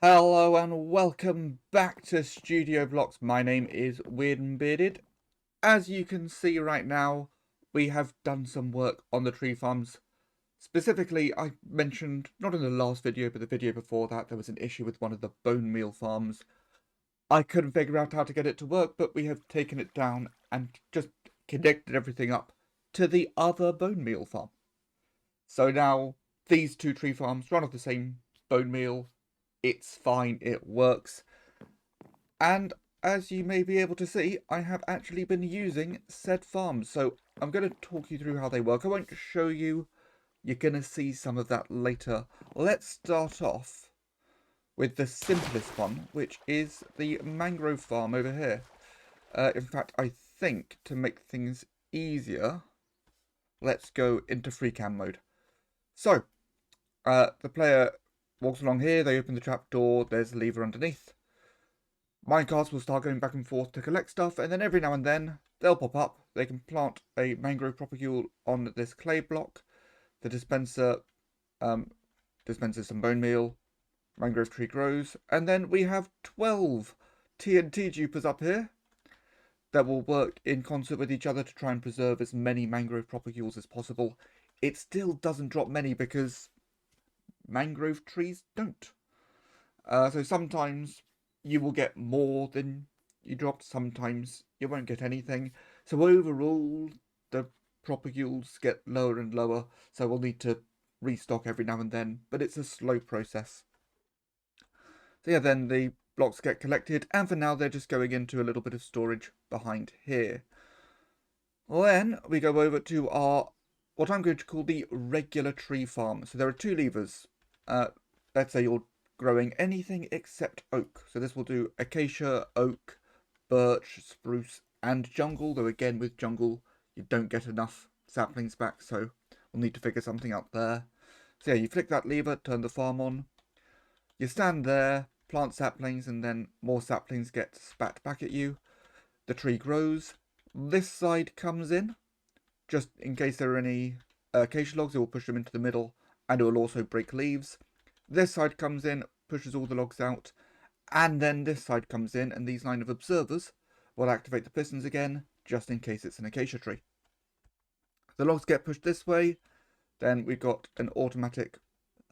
Hello and welcome back to Studio Blocks. My name is Weird and Bearded. As you can see right now, we have done some work on the tree farms. Specifically, I mentioned, not in the last video, but the video before that, there was an issue with one of the bone meal farms. I couldn't figure out how to get it to work, but we have taken it down and just connected everything up to the other bone meal farm. So now, these two tree farms run off the same bone meal. It's fine, it works. And as you may be able to see, I have actually been using said farms. So I'm going to talk you through how they work. I won't show you. You're going to see some of that later. Let's start off with the simplest one, which is the mangrove farm over here. In fact, I think to make things easier, let's go into free cam mode. So, the player walks along here, they open the trapdoor, there's a lever underneath. Minecarts will start going back and forth to collect stuff, and then every now and then they'll pop up. They can plant a mangrove propagule on this clay block. The dispenser dispenses some bone meal. Mangrove tree grows, and then we have 12 TNT dupers up here that will work in concert with each other to try and preserve as many mangrove propagules as possible. It still doesn't drop many because mangrove trees don't. So sometimes you will get more than you dropped, sometimes you won't get anything. So overall, the propagules get lower and lower, so we'll need to restock every now and then, but it's a slow process. So yeah, then the blocks get collected, and for now they're just going into a little bit of storage behind here. Then we go over to our, what I'm going to call the regular tree farm. So there are two levers. Let's say you're growing anything except oak. So this will do acacia, oak, birch, spruce, and jungle. Though again, with jungle, you don't get enough saplings back, so we'll need to figure something out there. So yeah, you flick that lever, turn the farm on. You stand there, plant saplings, and then more saplings get spat back at you. The tree grows. This side comes in, just in case there are any acacia logs, it will push them into the middle, and it will also break leaves. This side comes in, pushes all the logs out, and then this side comes in, and these line of observers will activate the pistons again, just in case it's an acacia tree. The logs get pushed this way, then we've got an automatic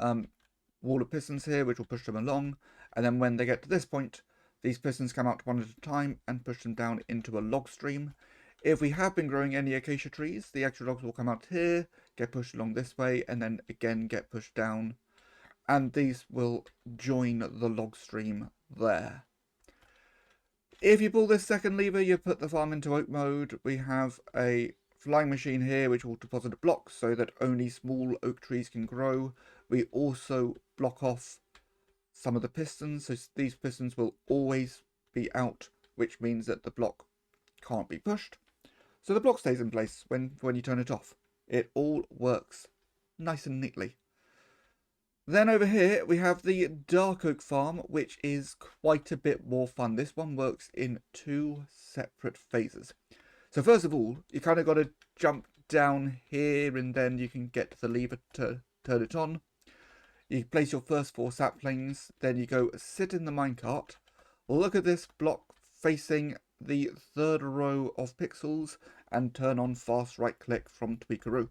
wall of pistons here, which will push them along, and then when they get to this point, these pistons come out one at a time and push them down into a log stream. If we have been growing any acacia trees, the extra logs will come out here, get pushed along this way, and then again get pushed down, and these will join the log stream there. If you pull this second lever, you put the farm into oak mode. We have a flying machine here which will deposit a block so that only small oak trees can grow. We also block off some of the pistons, so these pistons will always be out, which means that the block can't be pushed. So the block stays in place when you turn it off. It all works nice and neatly. Then over here we have the dark oak farm, which is quite a bit more fun. This one works in two separate phases. So first of all, you kind of got to jump down here and then you can get to the lever to turn it on. You place your first 4 saplings, then you go sit in the minecart. Look at this block facing the third row of pixels and turn on fast right click from Tweakaroo.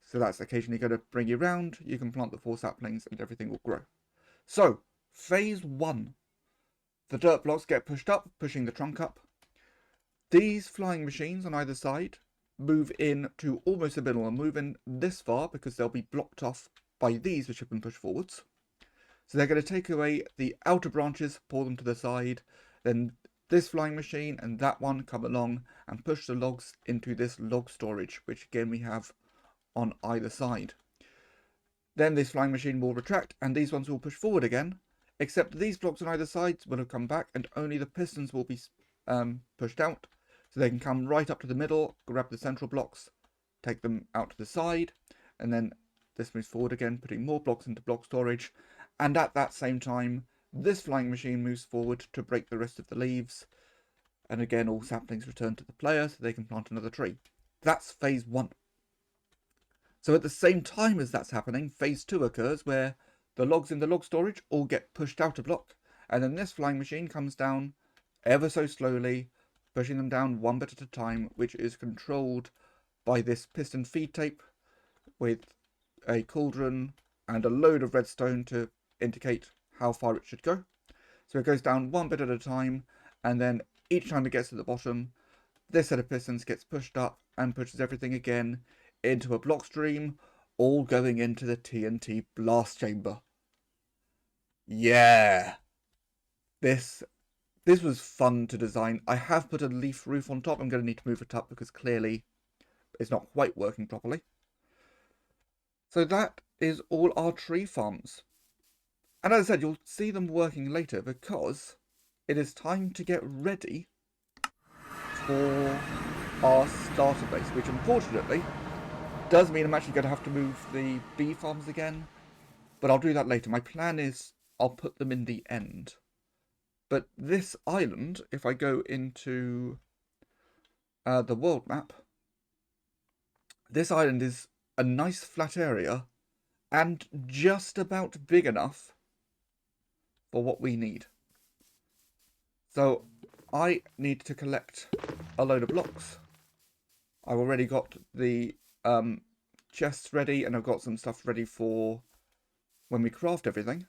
So that's occasionally going to bring you round. You can plant the 4 saplings and everything will grow. So, phase 1. The dirt blocks get pushed up, pushing the trunk up. These flying machines on either side move in to almost the middle and move in this far because they'll be blocked off by these which have been pushed forwards. So they're going to take away the outer branches, pull them to the side. Then this flying machine and that one come along and push the logs into this log storage, which again we have on either side. Then this flying machine will retract and these ones will push forward again, except these blocks on either side will have come back and only the pistons will be pushed out. So they can come right up to the middle, grab the central blocks, take them out to the side, and then this moves forward again, putting more blocks into block storage. And at that same time, this flying machine moves forward to break the rest of the leaves. And again, all saplings return to the player so they can plant another tree. That's phase 1. So at the same time as that's happening, phase 2 occurs where the logs in the log storage all get pushed out a block, and then this flying machine comes down ever so slowly, pushing them down one bit at a time, which is controlled by this piston feed tape with a cauldron and a load of redstone to indicate how far it should go. So it goes down one bit at a time, and then each time it gets to the bottom, this set of pistons gets pushed up and pushes everything again into a block stream, all going into the TNT blast chamber. Yeah! This was fun to design. I have put a leaf roof on top. I'm going to need to move it up because clearly it's not quite working properly. So that is all our tree farms. And as I said, you'll see them working later because it is time to get ready for our starter base, which unfortunately does mean I'm actually going to have to move the bee farms again, but I'll do that later. My plan is I'll put them in the end. But this island, if I go into the world map, this island is a nice flat area and just about big enough for what we need. So I need to collect a load of blocks. I've already got the chests ready, and I've got some stuff ready for when we craft everything.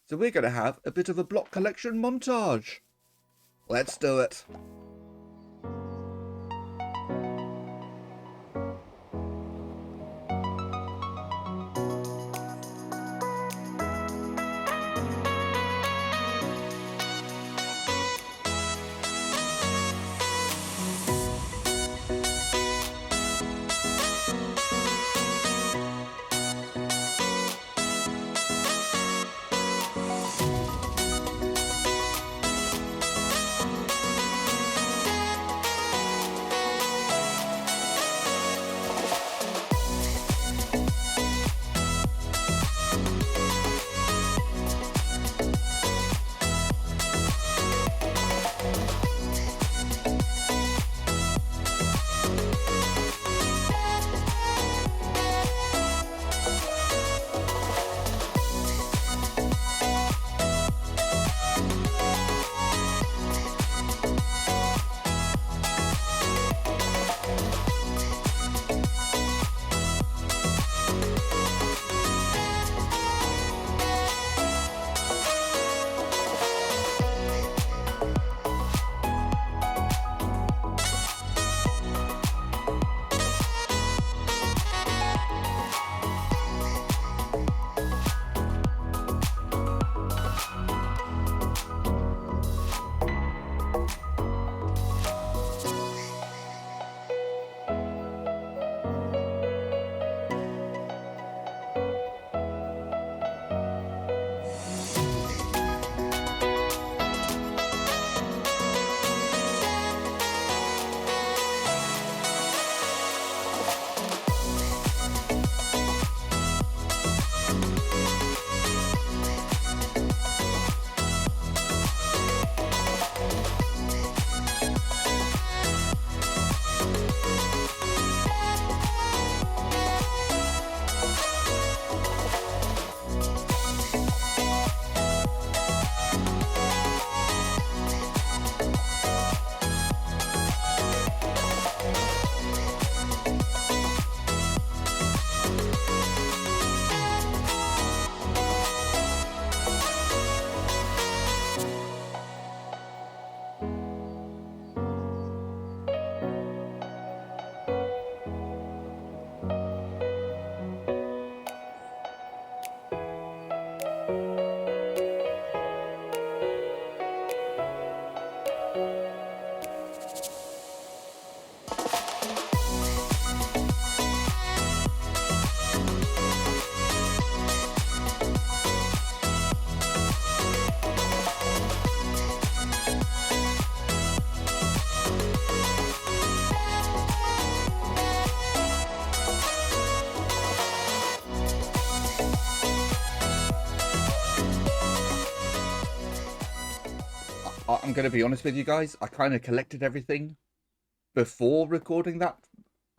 So we're going to have a bit of a block collection montage. Let's do it. I'm going to be honest with you guys, I kind of collected everything before recording that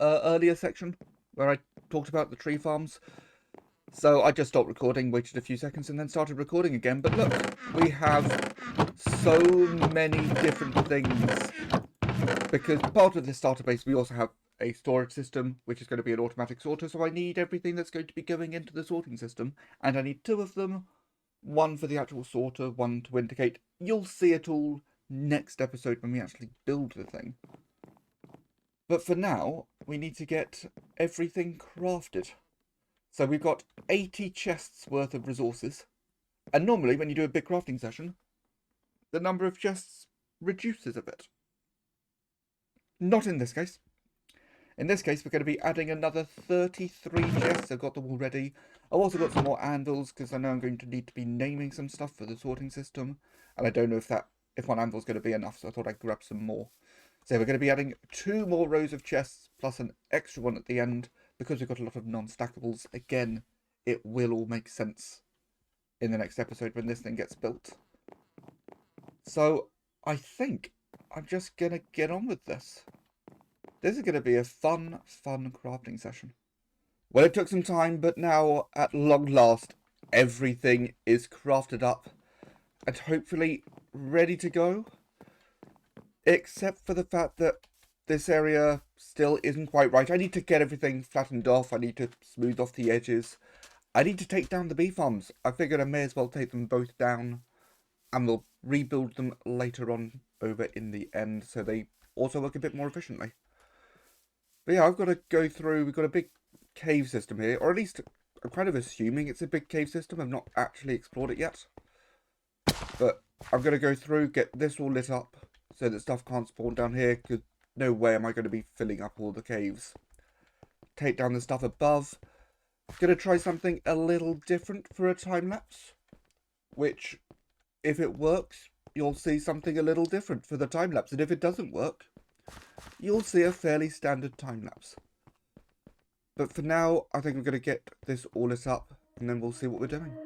earlier section where I talked about the tree farms. So I just stopped recording, waited a few seconds, and then started recording again. But look, we have so many different things. Because part of this starter base, we also have a storage system, which is going to be an automatic sorter. So I need everything that's going to be going into the sorting system. And I need two of them. One for the actual sorter, one to indicate. You'll see it all next episode when we actually build the thing. But for now, we need to get everything crafted. So we've got 80 chests worth of resources. And normally when you do a big crafting session, the number of chests reduces a bit. Not in this case. In this case, we're going to be adding another 33 chests. I've got them already. I've also got some more anvils, because I know I'm going to need to be naming some stuff for the sorting system. And I don't know if one anvil is going to be enough, so I thought I'd grab some more. So we're going to be adding 2 more rows of chests, plus an extra one at the end, because we've got a lot of non-stackables. Again, it will all make sense in the next episode when this thing gets built. So I think I'm just going to get on with this. This is going to be a fun crafting session. Well, it took some time, but now, at long last, everything is crafted up and hopefully ready to go. Except for the fact that this area still isn't quite right. I need to get everything flattened off. I need to smooth off the edges. I need to take down the bee farms. I figured I may as well take them both down, and we'll rebuild them later on over in the end, so they also work a bit more efficiently. But yeah, I've got to go through. We've got a big cave system here, or at least I'm kind of assuming it's a big cave system. I've not actually explored it yet. But I'm going to go through, get this all lit up, so that stuff can't spawn down here, because no way am I going to be filling up all the caves. Take down the stuff above. Going to try something a little different for a time-lapse, which, if it works, you'll see something a little different for the time-lapse, and if it doesn't work, you'll see a fairly standard time-lapse. But for now, I think I'm going to get this all lit up, and then we'll see what we're doing.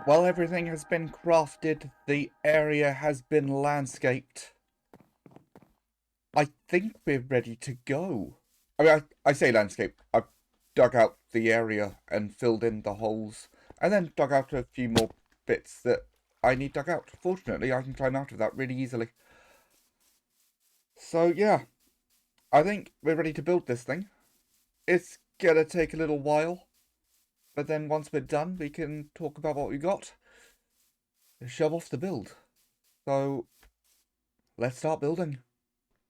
While everything has been crafted, the area has been landscaped. I think we're ready to go. I mean, I say landscape. I've dug out the area and filled in the holes, and then dug out a few more bits that I need dug out. Fortunately, I can climb out of that really easily. So yeah, I think we're ready to build this thing. It's gonna take a little while, but then once we're done, we can talk about what we got and show off the build. So let's start building.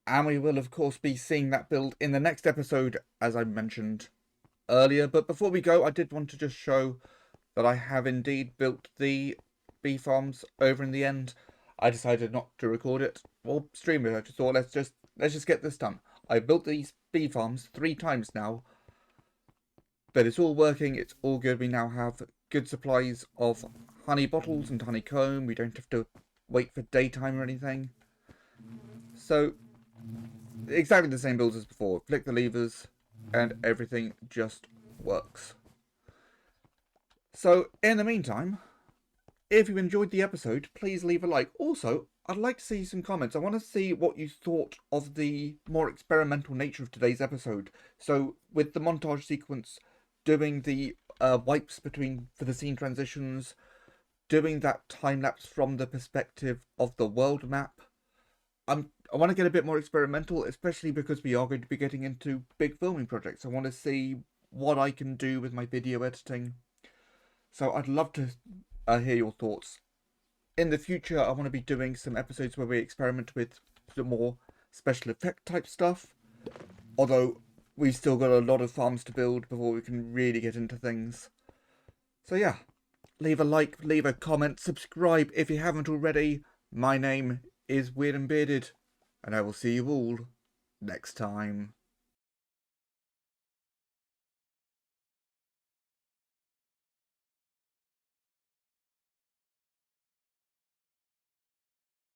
And we will, of course, be seeing that build in the next episode, as I mentioned earlier. But before we go, I did want to just show that I have indeed built the bee farms over in the end. I decided not to record it or stream it. I just thought let's just get this done. I built these bee farms 3 times now, but it's all working. It's all good. We now have good supplies of honey bottles and honeycomb. We don't have to wait for daytime or anything. So exactly the same build as before. Flick the levers and everything just works. So in the meantime, if you enjoyed the episode, please leave a like. Also, I'd like to see some comments. I want to see what you thought of the more experimental nature of today's episode. So with the montage sequence, doing the wipes for the scene transitions, doing that time lapse from the perspective of the world map. I want to get a bit more experimental, especially because we are going to be getting into big filming projects. I want to see what I can do with my video editing. So I'd love to hear your thoughts. In the future, I want to be doing some episodes where we experiment with some more special effect type stuff. Although we've still got a lot of farms to build before we can really get into things. So yeah, leave a like, leave a comment, subscribe if you haven't already. My name is Weird and Bearded, and I will see you all next time.